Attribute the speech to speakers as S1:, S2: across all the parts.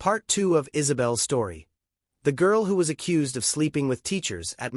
S1: Part 2 of Isabelle's story. The girl who was accused of sleeping with teachers at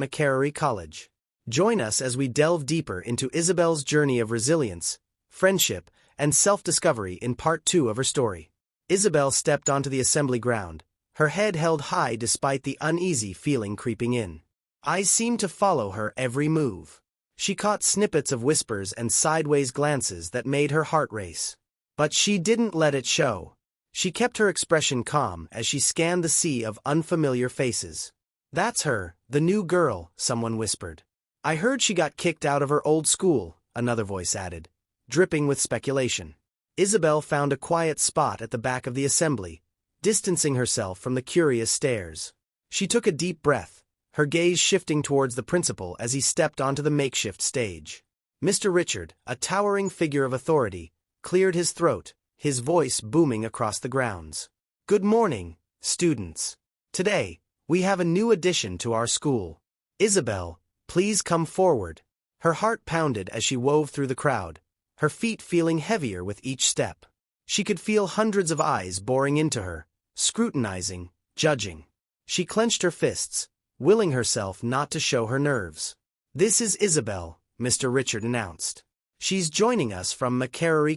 S1: College. Join us as we delve deeper into Isabelle's journey of resilience, friendship, and self-discovery in Part 2 of her story. Isabelle stepped onto the assembly ground, her head held high despite the uneasy feeling creeping in. Eyes seemed to follow her every move. She caught snippets of whispers and sideways glances that made her heart race. But she didn't let it show. She kept her expression calm as she scanned the sea of unfamiliar faces. "That's her, the new girl," someone whispered. "I heard she got kicked out of her old school," another voice added, dripping with speculation. Isabelle found a quiet spot at the back of the assembly, distancing herself from the curious stares. She took a deep breath, her gaze shifting towards the principal as he stepped onto the makeshift stage. Mr. Richard, a towering figure of authority, cleared his throat, his voice booming across the grounds. "Good morning, students. Today, we have a new addition to our school. Isabelle, please come forward." Her heart pounded as she wove through the crowd, her feet feeling heavier with each step. She could feel hundreds of eyes boring into her, scrutinizing, judging. She clenched her fists, willing herself not to show her nerves. "This is Isabelle," Mr. Richard announced. "She's joining us from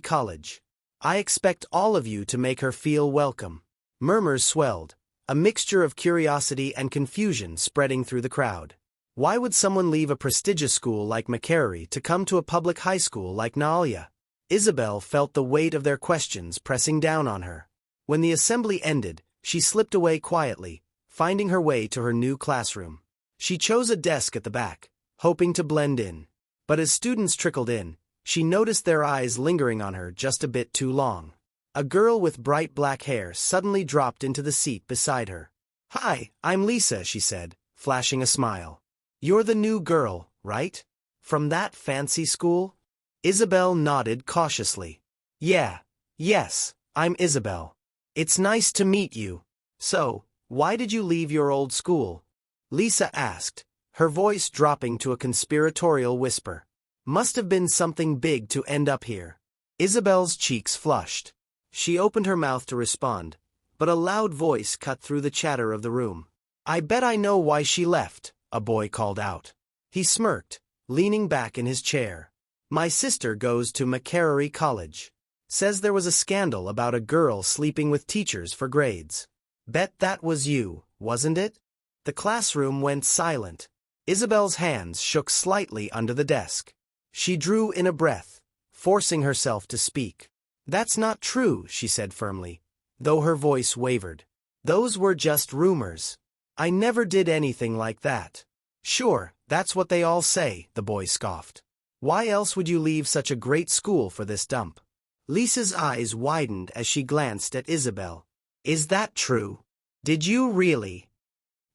S1: College. I expect all of you to make her feel welcome." Murmurs swelled, a mixture of curiosity and confusion spreading through the crowd. Why would someone leave a prestigious school like to come to a public high school like Naalya? Isabelle felt the weight of their questions pressing down on her. When the assembly ended, she slipped away quietly, finding her way to her new classroom. She chose a desk at the back, hoping to blend in. But as students trickled in, she noticed their eyes lingering on her just a bit too long. A girl with bright black hair suddenly dropped into the seat beside her. "Hi, I'm Lisa," she said, flashing a smile. "You're the new girl, right? From that fancy school?" Isabelle nodded cautiously. Yes, I'm Isabelle. It's nice to meet you. So, why did you leave your old school?" Lisa asked, her voice dropping to a conspiratorial whisper. "Must have been something big to end up here." Isabelle's cheeks flushed. She opened her mouth to respond, but a loud voice cut through the chatter of the room. "I bet I know why she left," a boy called out. He smirked, leaning back in his chair. "My sister goes to College. Says there was a scandal about a girl sleeping with teachers for grades. Bet that was you, wasn't it?" The classroom went silent. Isabelle's hands shook slightly under the desk. She drew in a breath, forcing herself to speak. "That's not true," she said firmly, though her voice wavered. "Those were just rumors. I never did anything like that." "Sure, that's what they all say," the boy scoffed. "Why else would you leave such a great school for this dump?" Lisa's eyes widened as she glanced at Isabelle. "Is that true? Did you really?"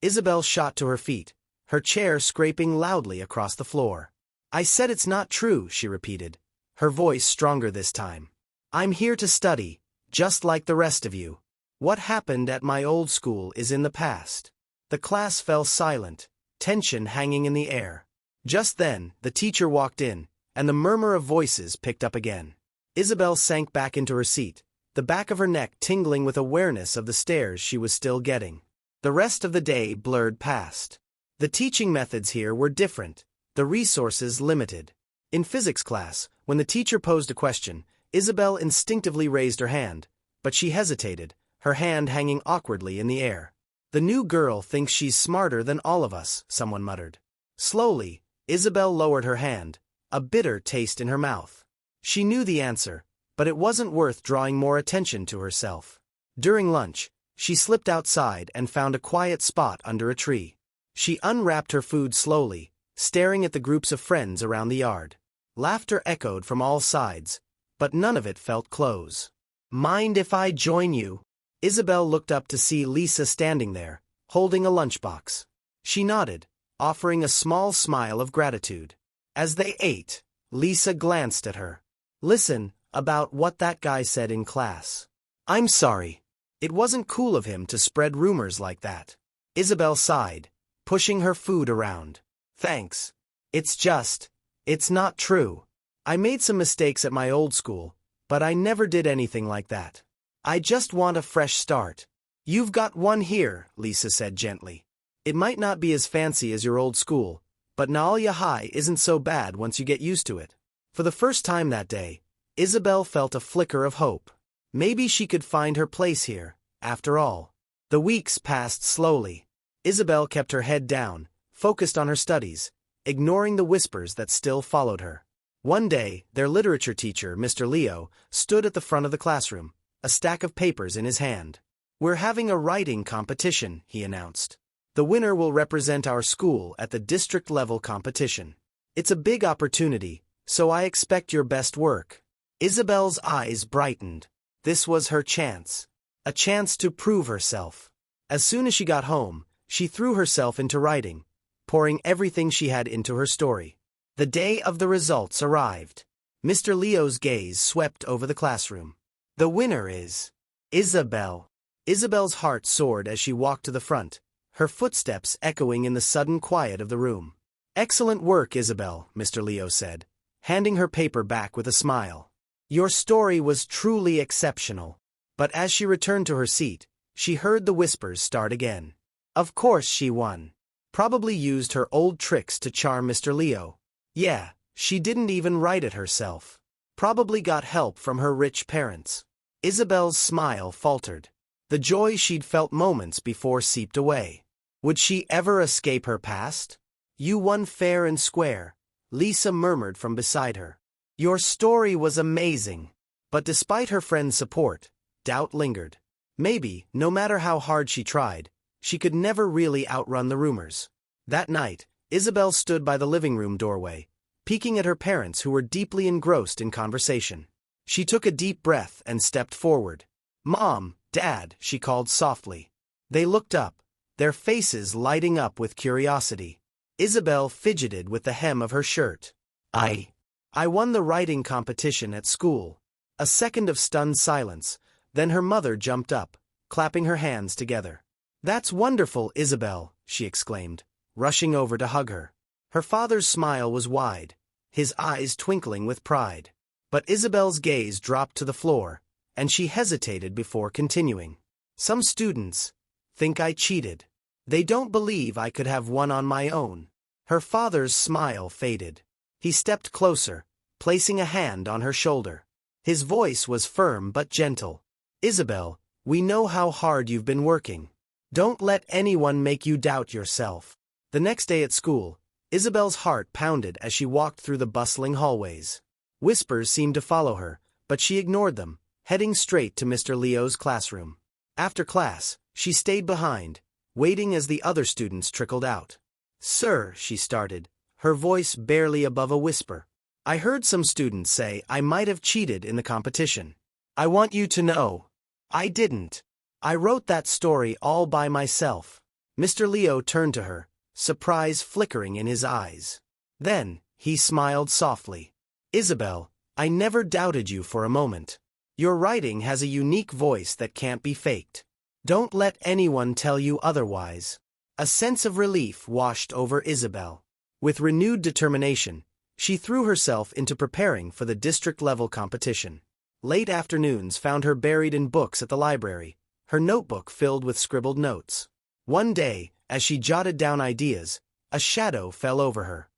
S1: Isabelle shot to her feet, her chair scraping loudly across the floor. "I said it's not true," she repeated, her voice stronger this time. "I'm here to study, just like the rest of you. What happened at my old school is in the past." The class fell silent, tension hanging in the air. Just then, the teacher walked in, and the murmur of voices picked up again. Isabelle sank back into her seat, the back of her neck tingling with awareness of the stares she was still getting. The rest of the day blurred past. The teaching methods here were different, the resources limited. In physics class, when the teacher posed a question, Isabelle instinctively raised her hand, but she hesitated, her hand hanging awkwardly in the air. "The new girl thinks she's smarter than all of us," someone muttered. Slowly, Isabelle lowered her hand, a bitter taste in her mouth. She knew the answer, but it wasn't worth drawing more attention to herself. During lunch, she slipped outside and found a quiet spot under a tree. She unwrapped her food slowly, staring at the groups of friends around the yard. Laughter echoed from all sides, but none of it felt close. "Mind if I join you?" Isabelle looked up to see Lisa standing there, holding a lunchbox. She nodded, offering a small smile of gratitude. As they ate, Lisa glanced at her. "Listen, about what that guy said in class. I'm sorry. It wasn't cool of him to spread rumors like that." Isabelle sighed, pushing her food around. "Thanks. It's not true. I made some mistakes at my old school, but I never did anything like that. I just want a fresh start. "You've got one here," Lisa said gently. "It might not be as fancy as your old school, but Naalya High isn't so bad once you get used to it." For the first time that day, Isabelle felt a flicker of hope. Maybe she could find her place here, after all. The weeks passed slowly. Isabelle kept her head down, focused on her studies, ignoring the whispers that still followed her. One day, their literature teacher, Mr. Leo, stood at the front of the classroom, a stack of papers in his hand. "We're having a writing competition," he announced. "The winner will represent our school at the district-level competition. It's a big opportunity, so I expect your best work." Isabelle's eyes brightened. This was her chance. A chance to prove herself. As soon as she got home, she threw herself into writing, pouring everything she had into her story. The day of the results arrived. Mr. Leo's gaze swept over the classroom. "The winner is Isabelle." Isabelle's heart soared as she walked to the front, her footsteps echoing in the sudden quiet of the room. "Excellent work, Isabelle," Mr. Leo said, handing her paper back with a smile. "Your story was truly exceptional." But as she returned to her seat, she heard the whispers start again. Of course she won. Probably used her old tricks to charm Mr. Leo. Yeah, she didn't even write it herself. Probably got help from her rich parents. Isabelle's smile faltered. The joy she'd felt moments before seeped away. Would she ever escape her past? "You won fair and square," Lisa murmured from beside her. "Your story was amazing." But despite her friend's support, doubt lingered. Maybe, no matter how hard she tried, she could never really outrun the rumors. That night, Isabelle stood by the living room doorway, peeking at her parents who were deeply engrossed in conversation. She took a deep breath and stepped forward. "Mom, Dad," she called softly. They looked up, their faces lighting up with curiosity. Isabelle fidgeted with the hem of her shirt. I won the writing competition at school." A second of stunned silence, then her mother jumped up, clapping her hands together. "That's wonderful, Isabelle," she exclaimed, rushing over to hug her. Her father's smile was wide, his eyes twinkling with pride. But Isabelle's gaze dropped to the floor, and she hesitated before continuing. "Some students think I cheated. They don't believe I could have won on my own." Her father's smile faded. He stepped closer, placing a hand on her shoulder. His voice was firm but gentle. "Isabelle, we know how hard you've been working. Don't let anyone make you doubt yourself." The next day at school, Isabelle's heart pounded as she walked through the bustling hallways. Whispers seemed to follow her, but she ignored them, heading straight to Mr. Leo's classroom. After class, she stayed behind, waiting as the other students trickled out. "Sir," she started, her voice barely above a whisper, "I heard some students say I might have cheated in the competition. I want you to know, I didn't. I wrote that story all by myself." Mr. Leo turned to her, surprise flickering in his eyes. Then, he smiled softly. "Isabelle, I never doubted you for a moment. Your writing has a unique voice that can't be faked. Don't let anyone tell you otherwise." A sense of relief washed over Isabelle. With renewed determination, she threw herself into preparing for the district-level competition. Late afternoons found her buried in books at the library, her notebook filled with scribbled notes. One day, as she jotted down ideas, a shadow fell over her.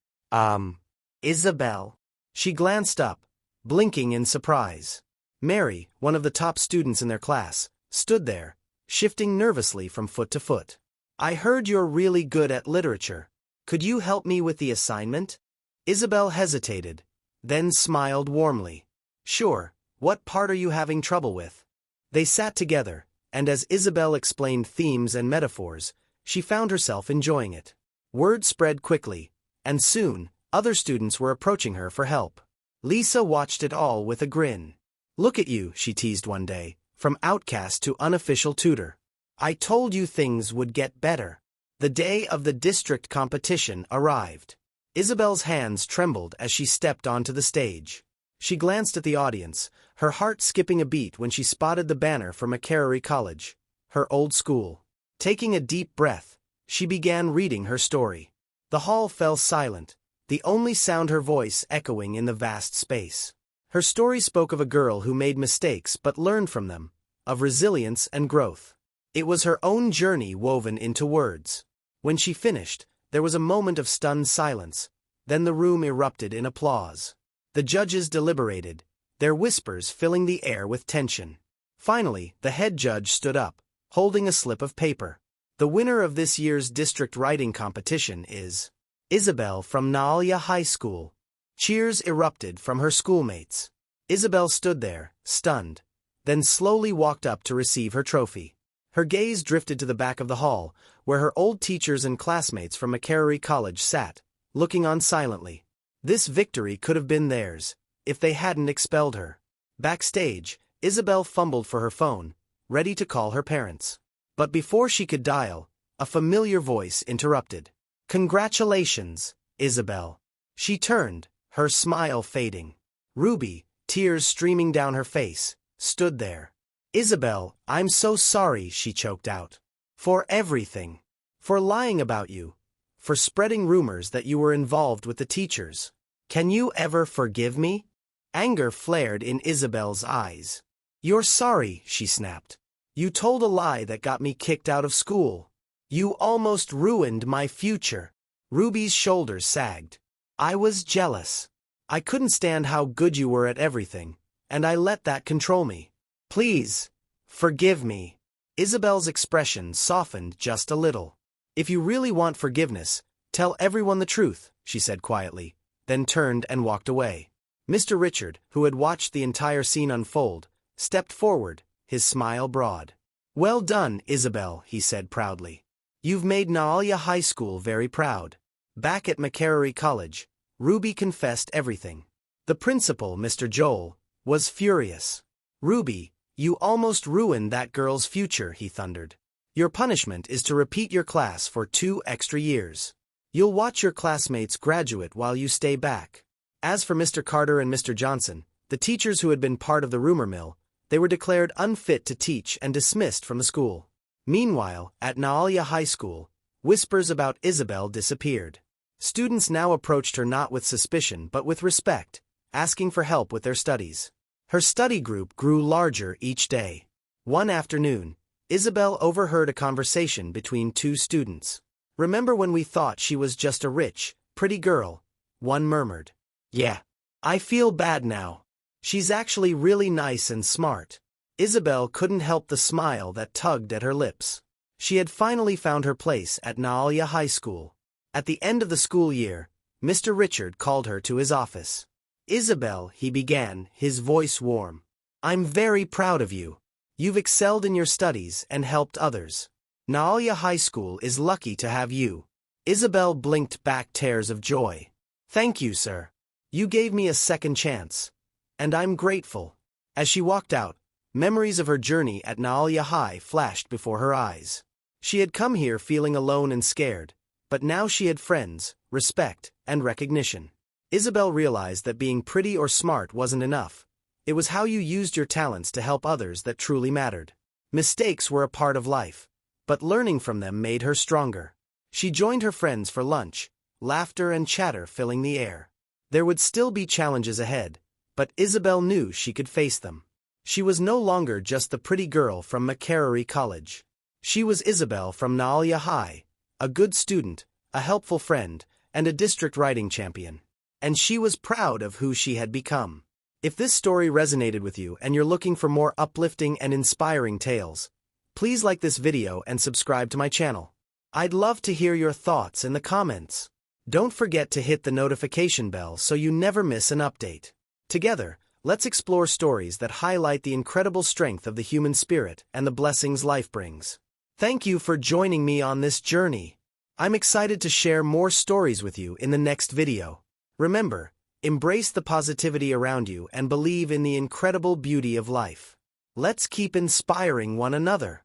S1: Isabelle." She glanced up, blinking in surprise. Mary, one of the top students in their class, stood there, shifting nervously from foot to foot. "I heard you're really good at literature. Could you help me with the assignment?" Isabelle hesitated, then smiled warmly. "Sure, what part are you having trouble with?" They sat together, and as Isabelle explained themes and metaphors, she found herself enjoying it. Word spread quickly, and soon, other students were approaching her for help. Lisa watched it all with a grin. "Look at you," she teased one day, "from outcast to unofficial tutor. I told you things would get better." The day of the district competition arrived. Isabelle's hands trembled as she stepped onto the stage. She glanced at the audience, her heart skipping a beat when she spotted the banner for Makerere College, her old school. Taking a deep breath, she began reading her story. The hall fell silent, the only sound her voice echoing in the vast space. Her story spoke of a girl who made mistakes but learned from them, of resilience and growth. It was her own journey woven into words. When she finished, there was a moment of stunned silence. Then the room erupted in applause. The judges deliberated, their whispers filling the air with tension. Finally, the head judge stood up, holding a slip of paper. The winner of this year's district writing competition is Isabelle from Naalya High School. Cheers erupted from her schoolmates. Isabelle stood there, stunned, then slowly walked up to receive her trophy. Her gaze drifted to the back of the hall, where her old teachers and classmates from Makerere College sat, looking on silently. This victory could have been theirs, if they hadn't expelled her. Backstage, Isabelle fumbled for her phone, ready to call her parents. But before she could dial, a familiar voice interrupted. "Congratulations, Isabelle." She turned, her smile fading. Ruby, tears streaming down her face, stood there. "Isabelle, I'm so sorry," she choked out. "For everything. For lying about you. For spreading rumors that you were involved with the teachers. Can you ever forgive me?" Anger flared in Isabelle's eyes. "You're sorry," she snapped. "You told a lie that got me kicked out of school. You almost ruined my future." Ruby's shoulders sagged. "I was jealous. I couldn't stand how good you were at everything, and I let that control me. Please, forgive me." Isabelle's expression softened just a little. "If you really want forgiveness, tell everyone the truth," she said quietly, then turned and walked away. Mr. Richard, who had watched the entire scene unfold, stepped forward, his smile broad. "Well done, Isabelle," he said proudly. "You've made Naalya High School very proud." Back at Makerere College, Ruby confessed everything. The principal, Mr. Joel, was furious. "Ruby, you almost ruined that girl's future," he thundered. "Your punishment is to repeat your class for 2 extra years. You'll watch your classmates graduate while you stay back." As for Mr. Carter and Mr. Johnson, the teachers who had been part of the rumor mill, they were declared unfit to teach and dismissed from the school. Meanwhile, at Naalya High School, whispers about Isabelle disappeared. Students now approached her not with suspicion but with respect, asking for help with their studies. Her study group grew larger each day. One afternoon, Isabelle overheard a conversation between 2 students. "Remember when we thought she was just a rich, pretty girl?" one murmured. "Yeah. I feel bad now. She's actually really nice and smart." Isabelle couldn't help the smile that tugged at her lips. She had finally found her place at Naalya High School. At the end of the school year, Mr. Richard called her to his office. "Isabelle," he began, his voice warm. "I'm very proud of you. You've excelled in your studies and helped others. Naalya High School is lucky to have you." Isabelle blinked back tears of joy. "Thank you, sir. You gave me a second chance. And I'm grateful." As she walked out, memories of her journey at Naalya High flashed before her eyes. She had come here feeling alone and scared, but now she had friends, respect, and recognition. Isabelle realized that being pretty or smart wasn't enough. It was how you used your talents to help others that truly mattered. Mistakes were a part of life, but learning from them made her stronger. She joined her friends for lunch, laughter and chatter filling the air. There would still be challenges ahead, but Isabelle knew she could face them. She was no longer just the pretty girl from Makerere College. She was Isabelle from Naalya High, a good student, a helpful friend, and a district writing champion. And she was proud of who she had become. If this story resonated with you and you're looking for more uplifting and inspiring tales, please like this video and subscribe to my channel. I'd love to hear your thoughts in the comments. Don't forget to hit the notification bell so you never miss an update. Together, let's explore stories that highlight the incredible strength of the human spirit and the blessings life brings. Thank you for joining me on this journey. I'm excited to share more stories with you in the next video. Remember, embrace the positivity around you and believe in the incredible beauty of life. Let's keep inspiring one another.